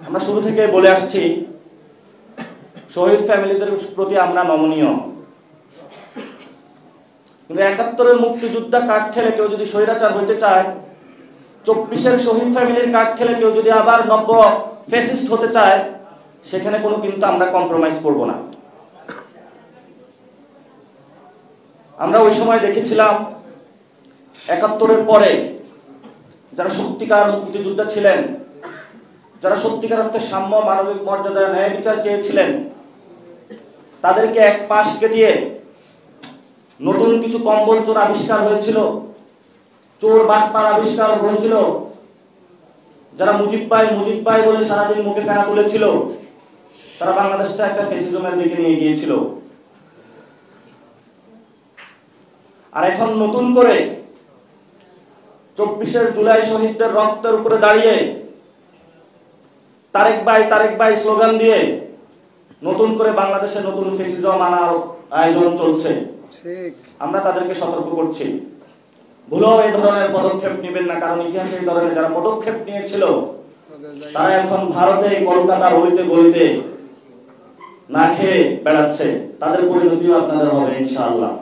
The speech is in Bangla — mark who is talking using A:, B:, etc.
A: আমরা শুরু থেকে বলে আসছি শহীদ ফ্যামিলিদের প্রতি আমরা নমনীয়, কিন্তু ৭১-এর মুক্তিযোদ্ধা কার্ড খেলে কেউ যদি স্বৈরাচার হইতে চায়, ২৪-এর শহীদ ফ্যামিলির কার্ড খেলে কেউ যদি আবার নব্য ফ্যাসিস্ট হতে চায়, সেখানে কোনো কিন্তু আমরা কম্প্রোমাইজ করব না। আমরা ওই সময় দেখেছিলাম ৭১-এর পরে যারা সত্যিকার মুক্তিযোদ্ধা ছিলেন, যারা সত্যিকার অর্থে সাম্য, মানবিক মর্যাদা, ন্যায় বিচার চেয়েছিলেন, তাদেরকে এক পাশ কেটিয়ে নতুন কিছু কম্বল চোর আবিষ্কার হয়েছিল, চোর বাটপার আবিষ্কার হয়েছিল, যারা মুজিব পাই বলে সারাদিন মুখে ফেনা তুলেছিল, তারা বাংলাদেশটা একটা ফ্যাসিজমের দিকে নিয়ে গিয়েছিল। আর এখন নতুন করে ২৪-এর জুলাই শহীদদের রক্তের উপরে দাঁড়িয়ে তারেক ভাই স্লোগান দিয়ে নতুন করে বাংলাদেশে নতুন ফ্যাসিজম আনার আয়োজন চলছে। আমরা তাদেরকে সতর্ক করছি, ভুলেও এই ধরনের পদক্ষেপ নেবেন না, কারণ ইতিহাসে এই ধরনের যারা পদক্ষেপ নিয়েছিল তারা এখন ভারতে, কলকাতার অলিতে গলিতে না খেয়ে বেড়াচ্ছে। তাদের পরিণতিও আপনাদের হবে ইনশাআল্লাহ।